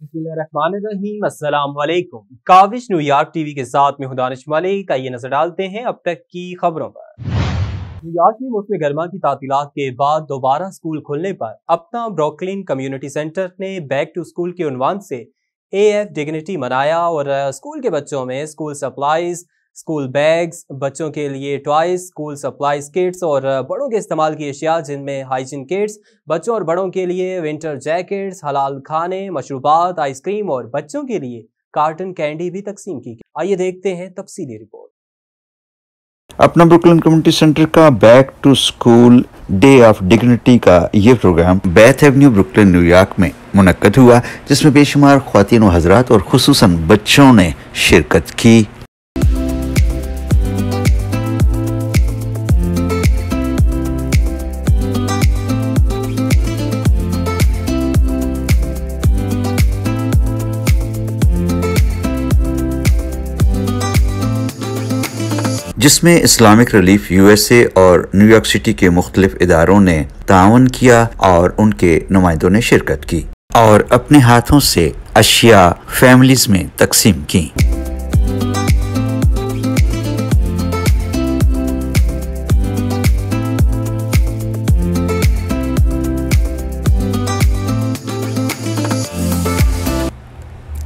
बिस्मिल्लाहिर्रहमानिर्रहीम, अस्सलाम वालेकुम। काविश न्यूयॉर्क टीवी के साथ में हूं दानिश मलिक। आइए नजर डालते हैं अब तक की खबरों पर। न्यूयॉर्क में मौसम गर्मा की तातीलात के बाद दोबारा स्कूल खुलने पर अपना ब्रुकलिन कम्युनिटी सेंटर ने बैक टू स्कूल के उन्वान से AF डिग्निटी मनाया और स्कूल के बच्चों में स्कूल सप्लाईज, स्कूल बैग्स, बच्चों के लिए टॉयज, स्कूल सप्लाईज किट्स और बड़ों के इस्तेमाल की अशिया जिनमें हाइजीन किट्स, बच्चों और बड़ों के लिए विंटर जैकेट्स, हलाल खाने, मशरूबात, आइसक्रीम और बच्चों के लिए कार्टन कैंडी भी तकसीम की गई। आइए देखते हैं तफसीली रिपोर्ट। अपना ब्रुकलिन कम्युनिटी सेंटर का back to school day of dignity का ये programme Bath Avenue Brooklyn New York में मुनक्कद हुआ, जिसमें बेशुमार ख्वातीन व हजरात और खुसूसन बच्चों ने शिरकत की। जिसमें इस्लामिक रिलीफ USA और न्यूयॉर्क सिटी के मुख्तलिफ इदारों ने तावन किया और उनके नुमाइंदों ने शिरकत की और अपने हाथों से अशिया फैमिलीज में तकसीम की।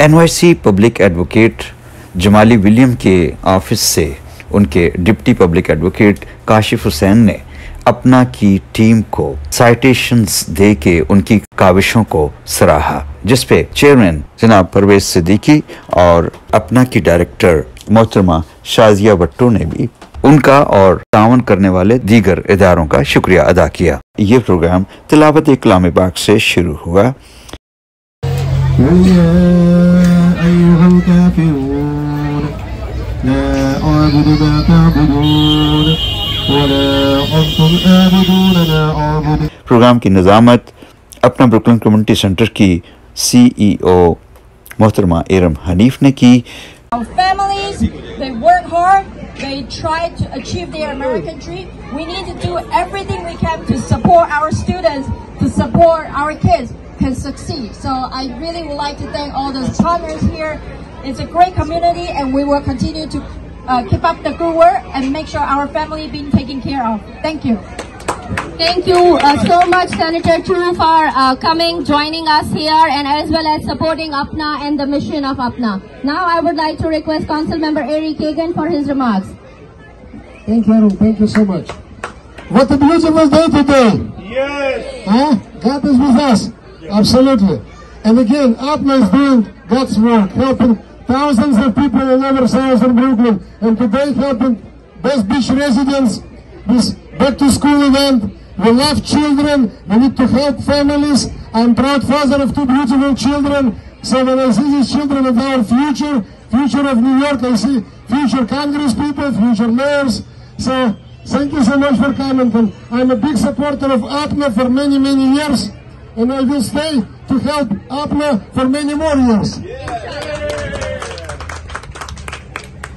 NYC public advocate Jamali William के ऑफिस से उनके deputy public advocate Kashif Hussain ने अपना की टीम को साइटेशंस दे के उनकी काविशों को सराहा, जिसपे चेयरमैन जनाब परवेज सिद्दीकी और अपना की डायरेक्टर मोहतरमा शाजिया भट्टो ने भी उनका और तावन करने वाले दीगर इदारों का शुक्रिया अदा किया। ये प्रोग्राम तिलावत कलाम पाक से शुरू हुआ। प्रोग्राम की निजामत अपना ब्रुकलिन कम्युनिटी सेंटर की CEO मोहतरमा एरम हनीफ ने की। Families, they work hard, they try to achieve their American dream. We need to do everything we can to support our students, to support our kids can succeed. So I really would like to thank all those partners here. It's a great community and we will continue to keep up the good work and make sure our family being taken care of. Thank you. Thank you so much, Senator Chu, for coming, joining us here, and as well as supporting APNA and the mission of APNA. Now I would like to request Council Member Eric Kagan for his remarks. Thank you, thank you so much. What a beautiful day today. Yes. Huh? God is with us. Absolutely. And again, APNA is doing God's work, helping thousands of people all over southern Brooklyn, and today helping West Beach residents this back to school event. We love children, we need to help families. I'm proud father of two beautiful children, so when I see these children as our future of New York, I see future Congress people, future mayors. So thank you so much for coming. And I'm a big supporter of APNA for many, many years, and I will stay to help APNA for many more years.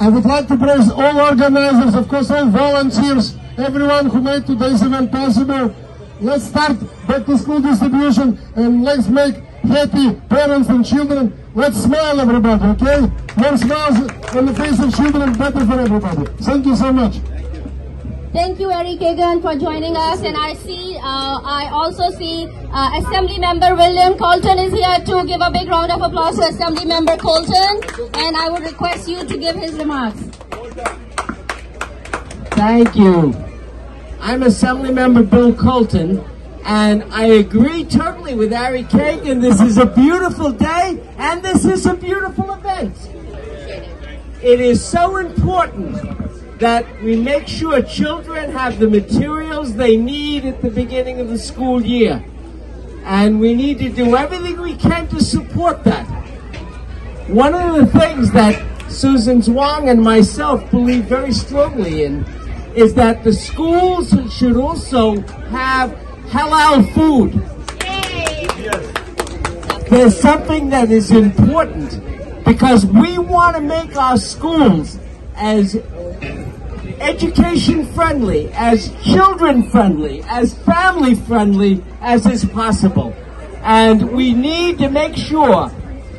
I would like to praise all organizers, of course all volunteers, everyone who made today's event possible. Let's start back to school distribution and let's make happy parents and children. Let's smile, everybody, okay? More smiles on the face of children, better for everybody. Thank you so much. Thank you, Eric Kagan, for joining us. And I also see Assembly Member William Colton is here to give a big round of applause to Assembly Member Colton. And I would request you to give his remarks. Thank you. I'm Assembly Member Bill Colton, and I agree totally with Eric Kagan. This is a beautiful day, and this is a beautiful event. It is so important that we make sure children have the materials they need at the beginning of the school year. And we need to do everything we can to support that. One of the things that Susan Zwang and myself believe very strongly in is that the schools should also have halal food. There's something that is important because we want to make our schools as education friendly, as children friendly, as family friendly as is possible. And we need to make sure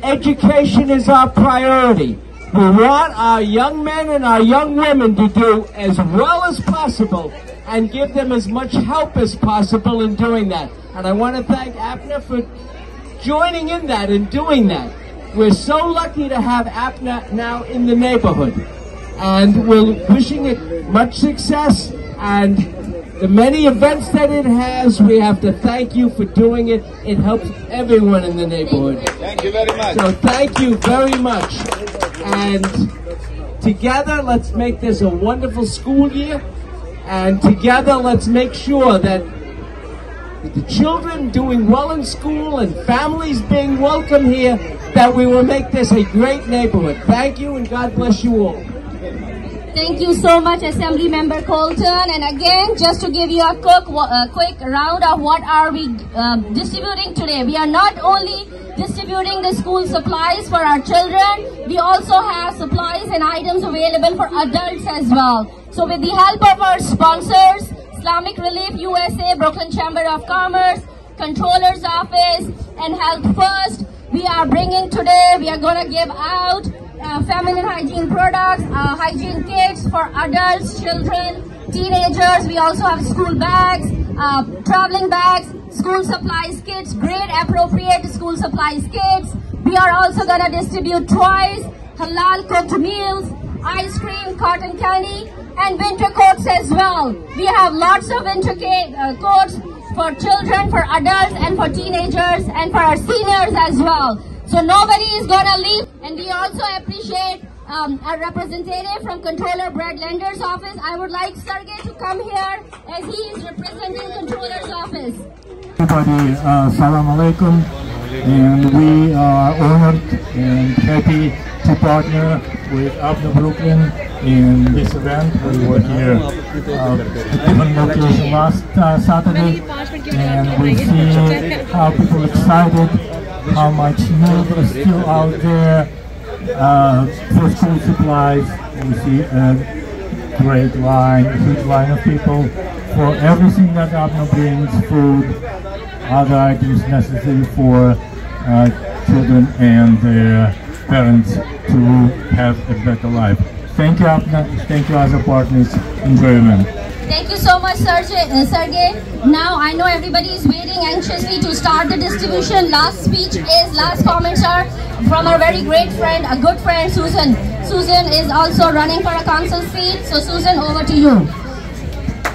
education is our priority. We want our young men and our young women to do as well as possible and give them as much help as possible in doing that. And I want to thank APNA for joining in that and doing that. We're so lucky to have APNA now in the neighborhood. And we're wishing it much success, and the many events that it has, we have to thank you for doing it. It helps everyone in the neighborhood. Thank you very much. So thank you very much. And together, let's make this a wonderful school year. And together, let's make sure that with the children doing well in school and families being welcome here, that we will make this a great neighborhood. Thank you, and God bless you all. Thank you so much, Assembly Member Colton. And again, just to give you a quick round of what are we distributing today. We are not only distributing the school supplies for our children, we also have supplies and items available for adults as well. So with the help of our sponsors, Islamic Relief USA, Brooklyn Chamber of Commerce, Controller's Office, and Health First, we are bringing today, we are going to give out feminine hygiene products, hygiene kits for adults, children, teenagers. We also have school bags, traveling bags, school supplies kits, grade appropriate school supplies kits. We are also going to distribute toys, halal cooked meals, ice cream, cotton candy, and winter coats as well. We have lots of winter coats for children, for adults, and for teenagers, and for our seniors as well. So nobody is going to leave. And we also appreciate a representative from Controller Brad Lender's office. I would like Sergey to come here as he is representing Controller's office. Everybody, Salam Alaikum, and we are honored and happy to partner with APNA Brooklyn in this event. We were here at different location last Saturday, and we see how people excited, how much need is still out there for school supplies. We see a great line, a huge line of people for everything that APNA brings, food, other items necessary for children and their parents to have a better life. Thank you, APNA. Thank you, other partners. Enjoyment. Thank you so much, Sergey. Now I know everybody is waiting anxiously to start the distribution. Last comments are from our very great friend, a good friend, Susan. Susan is also running for a council seat. So Susan, over to you.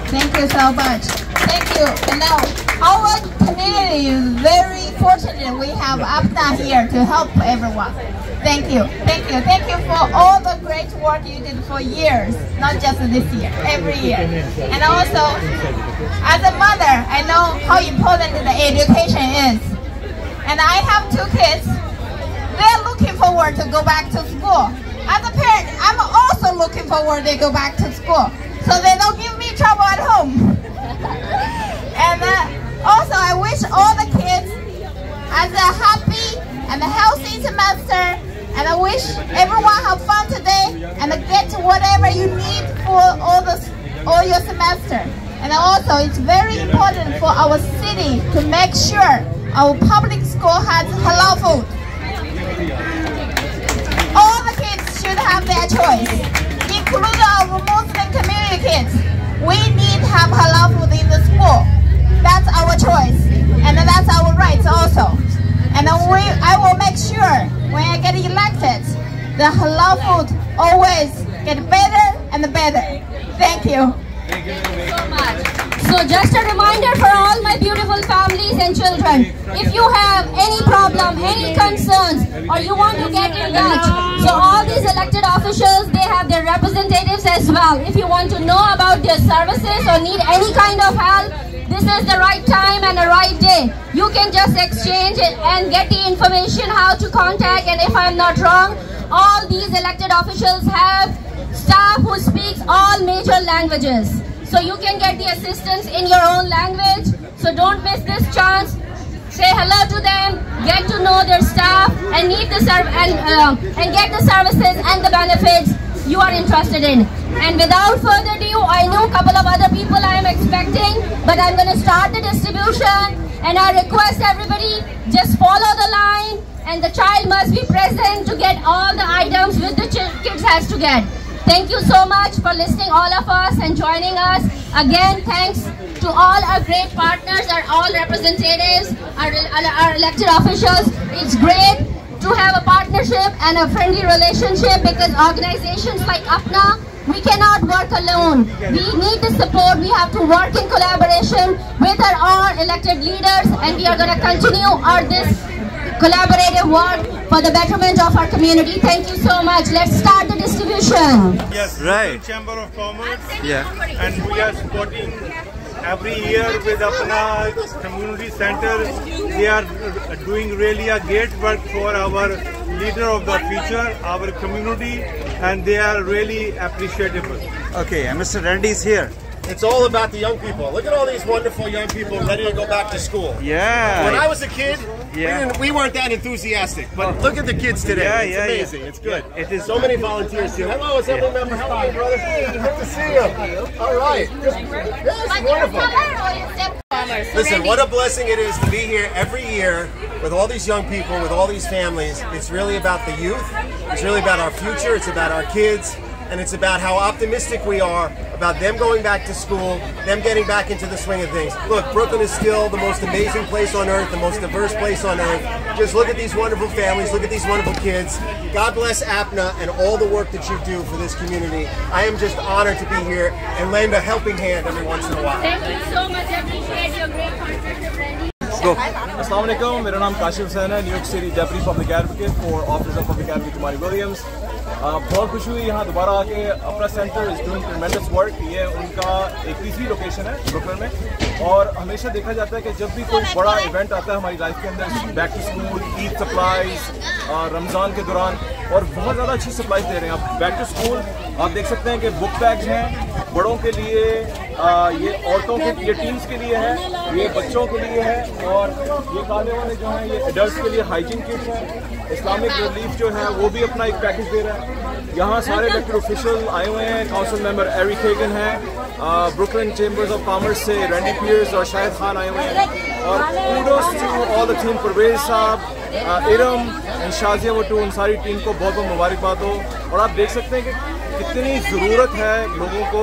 Thank you so much. Thank you. And now our community is very fortunate we have APNA here to help everyone. Thank you. Thank you. Thank you for all the great work you did for years, not just this year, every year. And also, as a mother, I know how important the education is. And I have 2 kids. They're looking forward to go back to school. As a parent, I'm also looking forward to go back to school, so they don't give me trouble at home. And also, I wish all the kids has a happy and a healthy semester. And I wish everyone have fun today and get whatever you need for all your semester. And also, it's very important for our city to make sure our public school has halal food. All the kids should have their choice, including our Muslim community kids. We need to have halal food in the school. That's our choice, and that's our rights also. And I will make sure when I get elected, the halal food always get better and better. Thank you. Thank you so much. So just a reminder for all my beautiful families and children, if you have any problem, any concerns, or you want to get in touch, so all these elected officials, they have their representatives as well. If you want to know about their services or need any kind of help, this is the right time and the right day. You can just exchange it and get the information how to contact. And if I'm not wrong, all these elected officials have staff who speaks all major languages. So you can get the assistance in your own language. So don't miss this chance. Say hello to them, get to know their staff, and need the and get the services and the benefits you are interested in. And without further ado, I know a couple of other people I am expecting, but I'm going to start the distribution. And I request everybody just follow the line and the child must be present to get all the items which the kids has to get. Thank you so much for listening all of us and joining us. Again, thanks to all our great partners, all representatives, our elected officials. It's great to have a partnership and a friendly relationship, because organizations like APNA, we cannot work alone. We need the support. We have to work in collaboration with our elected leaders, and we are going to continue this collaborative work for the betterment of our community. Thank you so much. Let's start the distribution. Yes, right. Chamber of Commerce. Yeah. And we are supporting every year with APNA Community Center. They are doing really a great work for our leader of the future, our community, and they are really appreciable. Okay, and Mr. Randy is here. It's all about the young people. Look at all these wonderful young people ready to go back to school. Yeah. When I was a kid, we weren't that enthusiastic. But look at the kids today. It's amazing. It's good. It is so many volunteers here. Hello, Assembly Member. How are you, brother? Good to see you. All right. Yes, wonderful. Listen, what a blessing it is to be here every year with all these young people, with all these families. It's really about the youth. It's really about our future. It's about our kids. And it's about how optimistic we are about them going back to school, them getting back into the swing of things. Look, Brooklyn is still the most amazing place on earth, the most diverse place on earth. Just look at these wonderful families, look at these wonderful kids. God bless APNA and all the work that you do for this community. I am just honored to be here and lend a helping hand every once in a while. Thank you so much. I appreciate your great partnership, Randy. Assalamu alaikum. मेरा नाम काशिफ हुसैन है, New York city deputy public advocate for office of public advocate Jamali Williams. बहुत खुशी हुई यहाँ दोबारा आके। अपना सेंटर इज डूइंग ट्रेमेंडस वर्क। ये उनका 31वीं लोकेशन है ब्रुकलिन में, और हमेशा देखा जाता है कि जब भी कोई बड़ा इवेंट आता है हमारी लाइफ के अंदर, back to school, Eid supplies, Ramzan के दौरान, और बहुत ज़्यादा अच्छी सप्लाईज दे रहे हैं। आप बैक टू स्कूल आप देख सकते हैं कि बुक बैग्स हैं बड़ों के लिए, ये औरतों के, ये टीन्स के लिए है, ये बच्चों के लिए है, और ये खाने वाले जो हैं ये एडल्ट्स के लिए हाइजीन किट्स हैं। इस्लामिक रिलीफ जो है वो भी अपना एक पैकेज दे रहा है। यहाँ सारे इलेक्टेड ऑफिशियल आए हुए हैं। काउंसिल मेंबर एरिक हेगन है, ब्रुकलिन चेंबर्स ऑफ कॉमर्स से रैंडी पियर्स और शाहिद खान आए हुए हैं, और kudos to all the team, Parvez साहब, इरम एंड शाजिया वटू, उन सारी टीम को बहुत बहुत मुबारकबाद हो। और आप देख सकते हैं कि कितनी ज़रूरत है लोगों को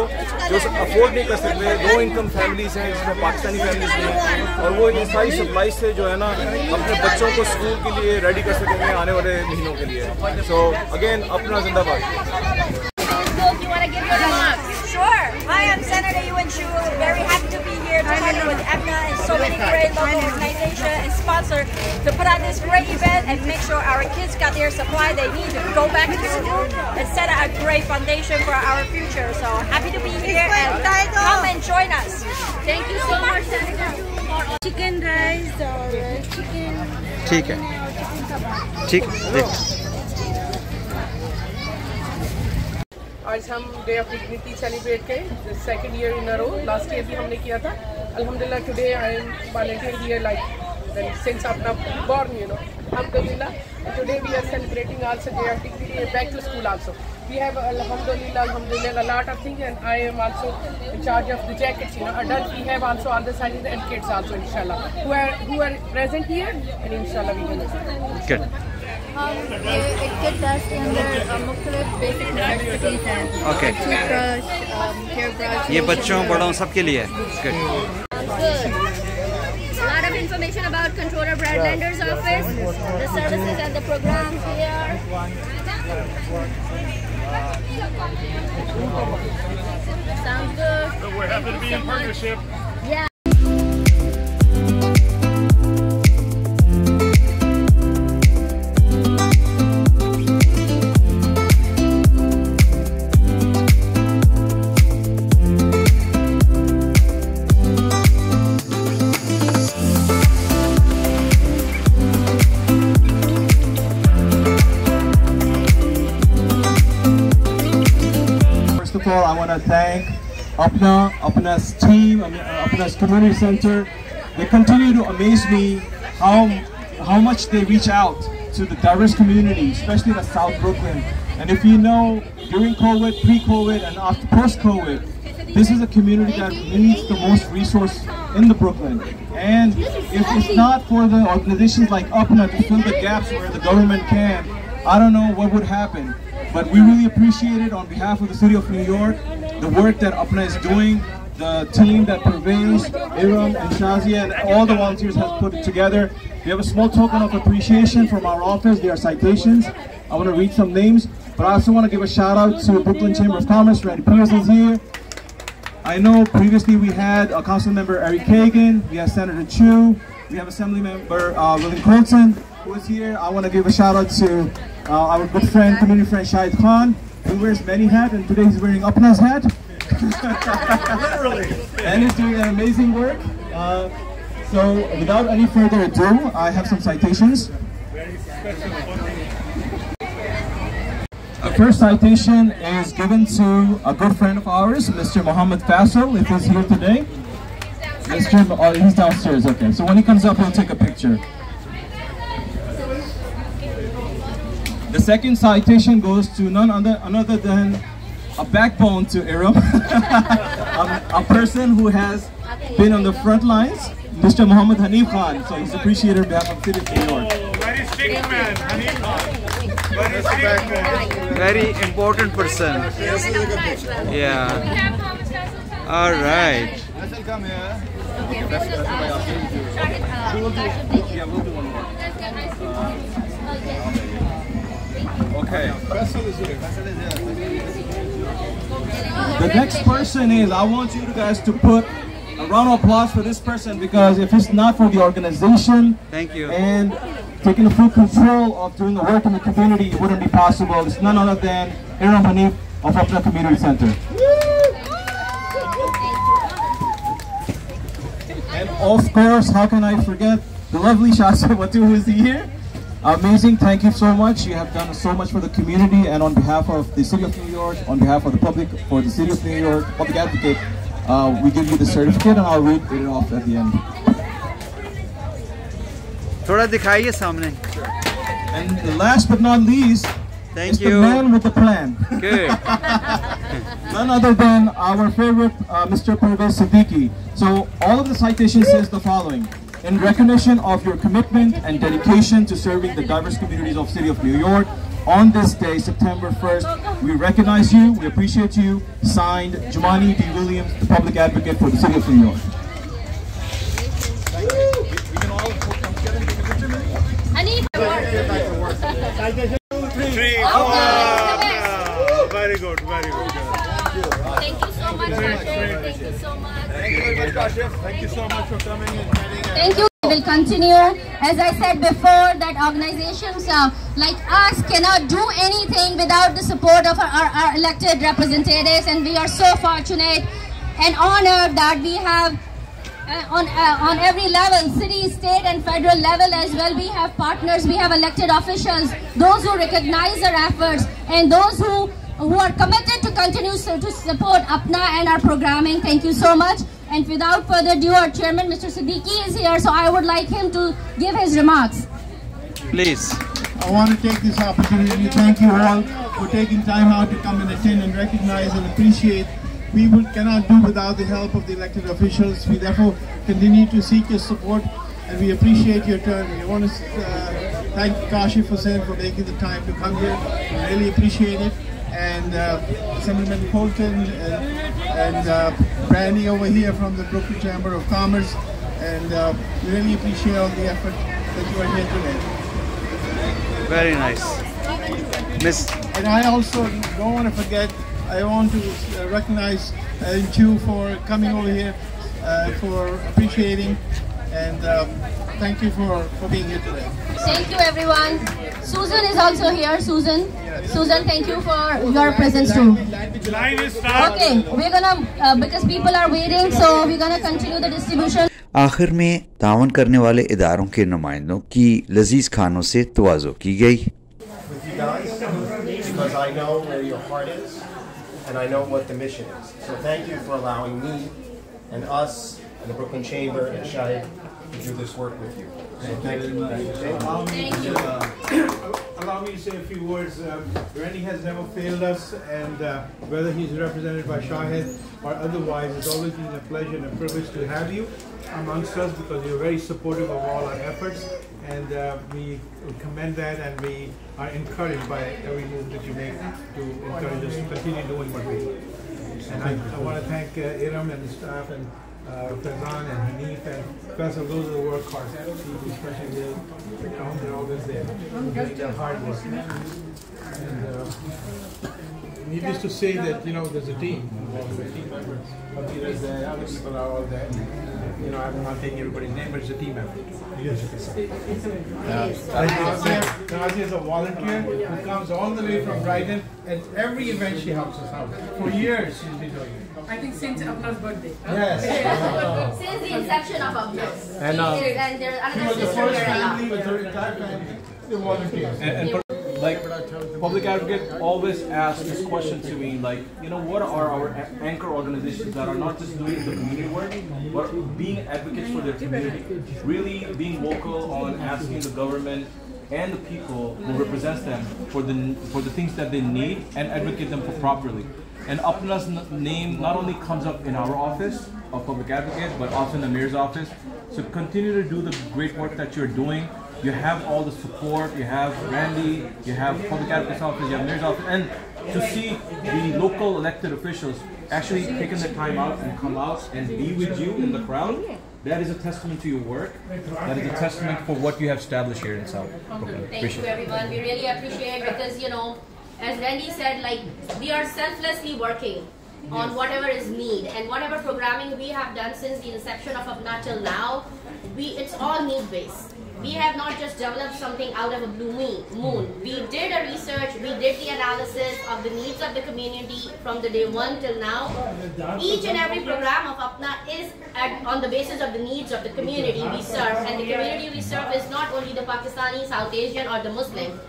जो अफोर्ड नहीं कर सकते, लो इनकम फैमिलीज़ हैं जिसमें पाकिस्तानी फैमिलीज़ भी हैं, और वो इन सारी सप्लाई से जो है ना अपने बच्चों को स्कूल के लिए रेडी कर सकेंगे आने वाले महीनों के लिए। सो अगेन अपना जिंदाबाद। Sure. Hi, I'm Senator Yuan Shu. Very happy to be here to partner with APNA and so many great local organizations and sponsors to put on this great event and make sure our kids got their supply they need to go back to school and set a great foundation for our future. So happy to be here and come and join us. Thank you so much, Senator. Chicken rice or chicken. ठीक है, ठीक देख। आज हम day of dignity celebrate करें, second year in a row. Last year भी हमने किया था। अल्हम्दुलिल्लाह today I am volunteer here like since अपना born, you know. Alhamdulillah. Today we are celebrating also day of dignity back to school also. We have alhamdulillah a lot of things, and I am also in charge of the jackets, you know. Adults we have also all the sizes, and kids also inshallah who are present here, and inshallah we will. Good. एक kit दस्त के अंदर मुख्तलिफ basic necessities हैं। Okay. Toothbrush, hair brush. ये बच्चों बड़ों सबके लिए है। Good. A lot of information about Controller Bradlander's office, the services and the programs here. Sounds good. So we're happy to be in partnership. Yeah. First of all, I want to thank APNA's team, APNA's community center. They continue to amaze me how much they reach out to the diverse community, especially the South Brooklyn. And if you know, during COVID, pre-COVID, and after post-COVID, this is a community that needs the most resource in the Brooklyn. And if it's not for the organizations like APNA to fill the gaps where the government can, I don't know what would happen. But we really appreciate it on behalf of the City of New York, the work that APNA is doing, the team that Pervez, Iram, and Shazia, and all the volunteers has put it together. We have a small token of appreciation from our office. They are citations. I want to read some names, but I also want to give a shout out to the Brooklyn Chamber of Commerce. Randy Pierce is here. I know previously we had a council member, Eric Kagan. We have Senator Chu. We have Assembly Member William Colton, who is here. I want to give a shout out to our good friend, community friend, Shahid Khan, who wears many hats, and today he's wearing APNA's hat. Literally. And he's doing an amazing work. So without any further ado, I have some citations. Our first citation is given to a good friend of ours, Mr. Mohammed Faisal, if he's here today. He's downstairs, okay. So when he comes up, he'll take a picture. The second citation goes to none other than a backbone to Iram, a person who has been on the front lines, Mr. Muhammad Hanif Khan. So he's appreciated on behalf of the City of New York. Very strict man, Hanif Khan. Very strict man. Very important person. Yeah. All right. Come here. Okay. The next person is, I want you guys to put a round of applause for this person, because if it's not for the organization and taking full control of doing the work in the community, it wouldn't be possible. It's none other than Iram Hanif of APNA Community Center. And of course, how can I forget the lovely Shazia Watu, who is here. Amazing, thank you so much. You have done so much for the community, and on behalf of the City of New York, on behalf of the public, for the City of New York, Public Advocate, we give you the certificate, and I'll read it off at the end. थोड़ा दिखाइए सामने. And last but not least, is the man with the plan. Good. None other than our favorite Mr. Pervez Siddiqui. So all of the citation says the following. In recognition of your commitment and dedication to serving the diverse communities of the City of New York, on this day, September 1st, we recognize you, we appreciate you. Signed, Jumani D. Williams, the Public Advocate for the City of New York. We can all come together and take a picture, maybe? I need three, four. Very good, very good. Thank you so much, Kashif. Thank you so much. Thank you very much, Kashif. Thank you so much for coming and spending. Thank you. We will continue. As I said before, that organizations like us cannot do anything without the support of our elected representatives, and we are so fortunate and honored that we have on every level, city, state and federal level as well, we have partners, we have elected officials, those who recognize our efforts, and those who are committed to continue to support APNA and our programming. Thank you so much. And without further ado, our chairman, Mr. Siddiqui, is here, so I would like him to give his remarks. Please. I want to take this opportunity to thank you all for taking time out to come and attend and recognize and appreciate. We cannot do without the help of the elected officials. We therefore continue to seek your support, and we appreciate your turn. We want to thank Kashif Hussain for making the time to come here. We really appreciate it. And Assemblyman Colton and Brandy over here from the Brooklyn Chamber of Commerce. And we really appreciate all the effort that you are here today. Very nice. Miss. And I also don't want to forget, I want to recognize you for coming over here, for appreciating, and thank you for being here today. Thank you, everyone. Susan is also here. Susan, thank you for your presence too. Okay, we're gonna, because people are waiting, so we're gonna continue the distribution. आखिर में तावन करने वाले इदारों के नुमाइंदों की लजीज खानों से तवाज़ो की गई. Because I know where your heart is, and I know what the mission is. So thank you for allowing me and us and the Brooklyn Chamber and Shahid to do this work with you. Allow me to say a few words. Randy has never failed us, and whether he's represented by Shahid or otherwise, it's always been a pleasure and a privilege to have you amongst us because you're very supportive of all our efforts, and we commend that, and we are encouraged by every move that you make to encourage us to continue doing what we do. And I want to thank Iram and the staff and Faizan and Hanif and Faisal. Those are the workhorse, especially they're always there doing their hard work. And needless to say that, there's a team involved, a team member. Abira's there, other people are all there. I'm not taking everybody's name, but it's a team effort. Yes. Nazia is a volunteer who comes all the way from Brighton, and every event she helps us out. For years she's been doing it. I think since Apna's birthday. Yes. Since the inception of APNA. And there's she another was the sister first here family now. with her entire family. They volunteers. Like, Public Advocate always asks this question to me, like, what are our anchor organizations that are not just doing the community work, but being advocates for their community, really being vocal on asking the government and the people who represents them for the things that they need and advocate them for properly. And APNA's name not only comes up in our office of Public Advocate, but also in the Mayor's office. So continue to do the great work that you're doing. You have all the support, you have Randy, you have Public Advocate's office, you have Mayor's office, and to see the local elected officials actually taking the time out and come out and be with you in the crowd, that is a testament to your work. That is a testament for what you have established here in South Brooklyn. Thank you, everyone. We really appreciate it because, as Randy said, we are selflessly working on whatever is need, and whatever programming we have done since the inception of APNA till now, it's all need-based. We have not just developed something out of a blue moon. We did a research, we did the analysis of the needs of the community from the day one till now. Each and every program of APNA is on the basis of the needs of the community we serve, and the community we serve is not only the Pakistani, South Asian or the Muslim,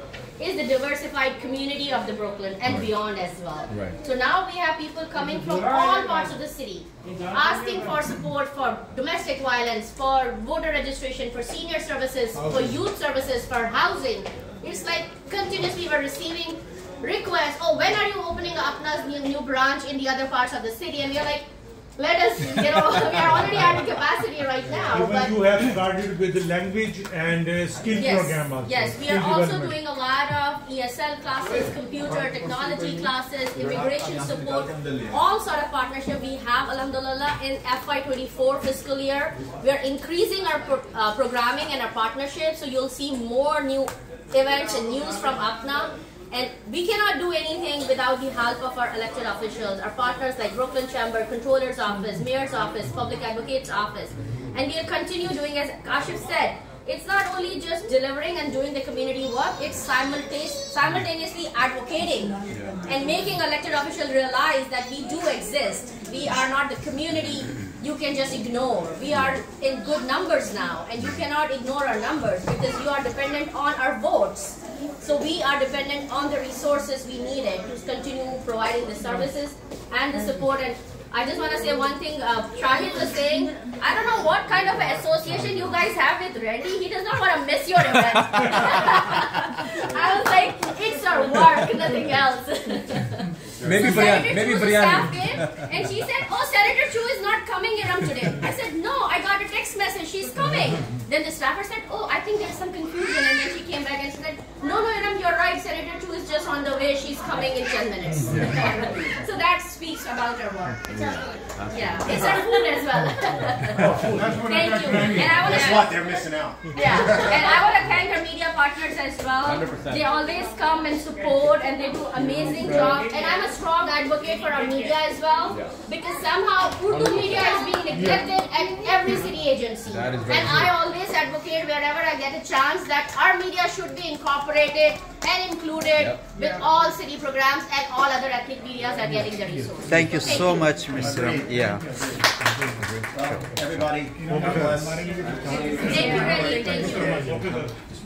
is the diversified community of the Brooklyn and beyond as well. Right. So now we have people coming from all parts of the city asking for support for domestic violence, for voter registration, for senior services, for youth services, for housing. It's like continuously we're receiving requests, when are you opening APNA's new branch in the other parts of the city? And we're like, let us, we are already at the capacity right now. But you have started with the language and skill program also. Yes, we are also doing a lot of ESL classes, computer technology classes, immigration support, all sort of partnership we have, alhamdulillah, in FY24 fiscal year. We are increasing our programming and our partnership, so you'll see more new events and news from APNA. And we cannot do anything without the help of our elected officials, our partners like Brooklyn Chamber, Controller's Office, Mayor's Office, Public Advocate's Office. And we'll continue doing, as Kashif said, it's not only just delivering and doing the community work, it's simultaneously advocating and making elected officials realize that we do exist. We are not the community you can just ignore. We are in good numbers now, and you cannot ignore our numbers because you are dependent on our votes. So we are dependent on the resources we needed to continue providing the services and the support. And I just want to say one thing, Shahid was saying, I don't know what kind of association you guys have with Randy. He does not want to miss your event. I was like, it's our work, nothing else. Maybe biryani. And she said, Senator Chu is not coming around today. I said, no, I got a text message, she's coming. Then the staffer said, I think there's some confusion. And then she came back and she said, no, Iram, you're right. Senator Chu is just on the way. She's coming in 10 minutes. So that speaks about our work. Yeah, it's our food as well. Thank you. And I want to. Guess what? They're missing out. Yeah, and I want to thank our media partners as well. 100%. They always come and support, and they do amazing job. And I'm a strong advocate for our media as well, because somehow Urdu media is being neglected at every city agency. And I always advocate wherever I get a chance that our media should be incorporated and included with all city programs, and all other ethnic medias are getting the resources. Thank you so much, Mr. Yeah. Everybody, God bless. Thank you, Randy. Thank you.